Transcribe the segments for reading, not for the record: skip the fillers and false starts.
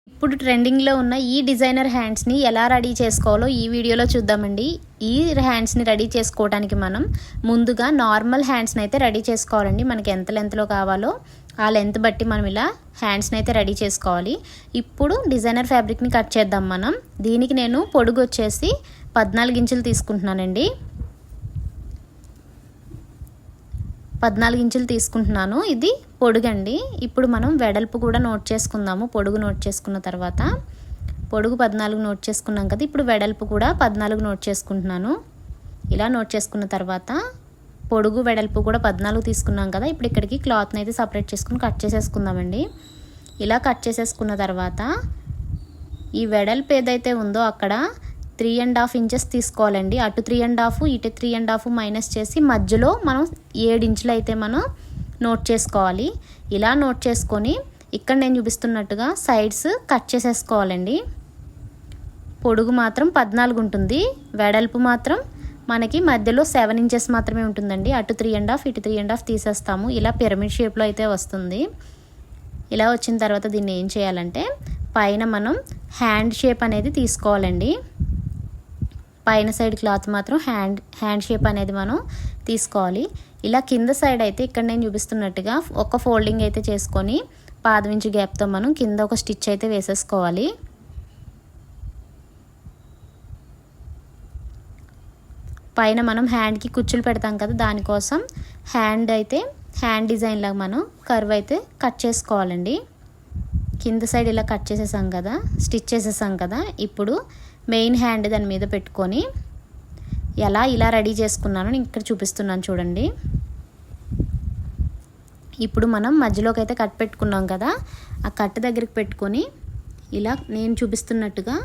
ఇప్పుడు ట్రెండింగ్లో ఉన్న ఈ డిజైనర్ హ్యాండ్స్ని ఎలా రెడీ చేసుకోవాలో ఈ వీడియోలో చూద్దామండి. ఈ హ్యాండ్స్ని రెడీ చేసుకోవడానికి మనం ముందుగా నార్మల్ హ్యాండ్స్ని అయితే రెడీ చేసుకోవాలండి. మనకి ఎంత లెంత్లో కావాలో ఆ లెంత్ బట్టి మనం ఇలా హ్యాండ్స్ని అయితే రెడీ చేసుకోవాలి. ఇప్పుడు డిజైనర్ ఫ్యాబ్రిక్ని కట్ చేద్దాం మనం. దీనికి నేను పొడుగు వచ్చేసి 14 ఇంచులు తీసుకుంటున్నానండి. 14 ఇంచులు తీసుకుంటున్నాను. ఇది పొడుగండి. ఇప్పుడు మనం వెడల్పు కూడా నోట్ చేసుకుందాము. పొడుగు నోట్ చేసుకున్న తర్వాత పొడుగు 14 నోట్ చేసుకున్నాం కదా, ఇప్పుడు వెడల్పు కూడా 14 నోట్ చేసుకుంటున్నాను. ఇలా నోట్ చేసుకున్న తర్వాత పొడుగు వెడల్పు కూడా 14 తీసుకున్నాం కదా, ఇప్పుడు ఇక్కడికి క్లాత్ని అయితే సపరేట్ చేసుకుని కట్ చేసేసుకుందామండి. ఇలా కట్ చేసేసుకున్న తర్వాత ఈ వెడల్పు ఏదైతే ఉందో అక్కడ 3.5 ఇంచెస్ తీసుకోవాలండి. అటు 3.5 ఇటు 3.5 మైనస్ చేసి మధ్యలో మనం 7 ఇంచులు అయితే మనం నోట్ చేసుకోవాలి. ఇలా నోట్ చేసుకొని ఇక్కడ నేను చూపిస్తున్నట్టుగా సైడ్స్ కట్ చేసేసుకోవాలండి. పొడుగు మాత్రం 14 ఉంటుంది, వెడల్పు మాత్రం మనకి మధ్యలో 7 ఇంచెస్ మాత్రమే ఉంటుందండి. అటు 3.5 ఇటు 3.5 తీసేస్తాము. ఇలా పిరమిడ్ షేప్లో అయితే వస్తుంది. ఇలా వచ్చిన తర్వాత దీన్ని ఏం చేయాలంటే పైన మనం హ్యాండ్ షేప్ అనేది తీసుకోవాలండి. పైన సైడ్ క్లాత్ మాత్రం హ్యాండ్ షేప్ అనేది మనం తీసుకోవాలి. ఇలా కింద సైడ్ అయితే ఇక్కడ నేను చూపిస్తున్నట్టుగా ఒక ఫోల్డింగ్ అయితే చేసుకొని 15 ఇంచు గ్యాప్తో మనం కింద ఒక స్టిచ్ అయితే వేసేసుకోవాలి. పైన మనం హ్యాండ్కి కుచ్చులు పెడతాం కదా, దానికోసం హ్యాండ్ డిజైన్ లాగా మనం కర్వ్ అయితే కట్ చేసుకోవాలండి. కింద సైడ్ ఇలా కట్ చేసేసాం కదా, స్టిచ్ చేసేసాం కదా, ఇప్పుడు మెయిన్ హ్యాండ్ దాని మీద పెట్టుకొని ఇలా రెడీ చేసుకున్నాను నేను ఇక్కడ చూపిస్తున్నాను చూడండి. ఇప్పుడు మనం మధ్యలోకి అయితే కట్ పెట్టుకున్నాం కదా, ఆ కట్ దగ్గరికి పెట్టుకొని ఇలా నేను చూపిస్తున్నట్టుగా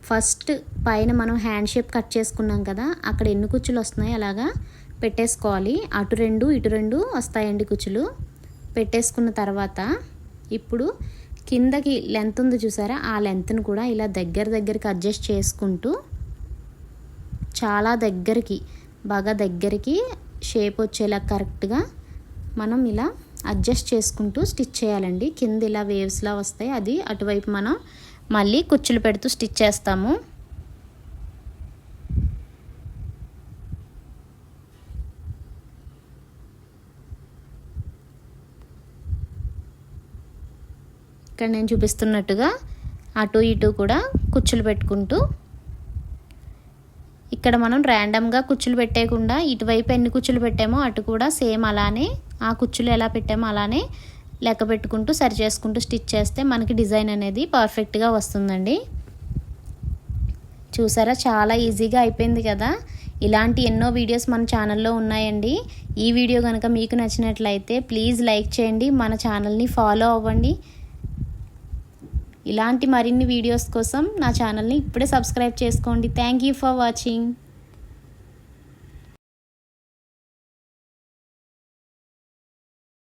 ఫస్ట్ పైన మనం హ్యాండ్ షేప్ కట్ చేసుకున్నాం కదా, అక్కడ ఎన్ని కుచ్చులు వస్తున్నాయి అలాగా పెట్టేసుకోవాలి. అటు 2 ఇటు 2 వస్తాయండి కుచ్చులు. పెట్టేసుకున్న తర్వాత ఇప్పుడు కిందకి లెంత్ ఉంది చూసారా, ఆ లెంత్ను కూడా ఇలా దగ్గరికి అడ్జస్ట్ చేసుకుంటూ చాలా బాగా దగ్గరికి షేప్ వచ్చేలా కరెక్ట్గా మనం ఇలా అడ్జస్ట్ చేసుకుంటూ స్టిచ్ చేయాలండి. కింద ఇలా వేవ్స్లా వస్తాయి, అది అటువైపు మనం మళ్ళీ కుచ్చులు పెడుతూ స్టిచ్ చేస్తాము. ఇక్కడ నేను చూపిస్తున్నట్టుగా అటు ఇటు కూడా కుచ్చులు పెట్టుకుంటూ ఇక్కడ మనం ర్యాండమ్గా కుచ్చులు పెట్టేయకుండా ఇటువైపు ఎన్ని కుచ్చులు పెట్టామో అటు కూడా సేమ్ అలానే ఆ కుచ్చులు ఎలా పెట్టామో అలానే లెక్క పెట్టుకుంటూ సరి చేసుకుంటూ స్టిచ్ చేస్తే మనకి డిజైన్ అనేది పర్ఫెక్ట్గా వస్తుందండి. చూసారా, చాలా ఈజీగా అయిపోయింది కదా. ఇలాంటి ఎన్నో వీడియోస్ మన ఛానల్లో ఉన్నాయండి. ఈ వీడియో కనుక మీకు నచ్చినట్లయితే ప్లీజ్ లైక్ చేయండి, మన ఛానల్ని ఫాలో అవ్వండి. ఇలాంటి మరిన్ని వీడియోస్ కోసం నా ఛానల్ని ఇప్పుడే సబ్స్క్రైబ్ చేసుకోండి. Thank you for watching.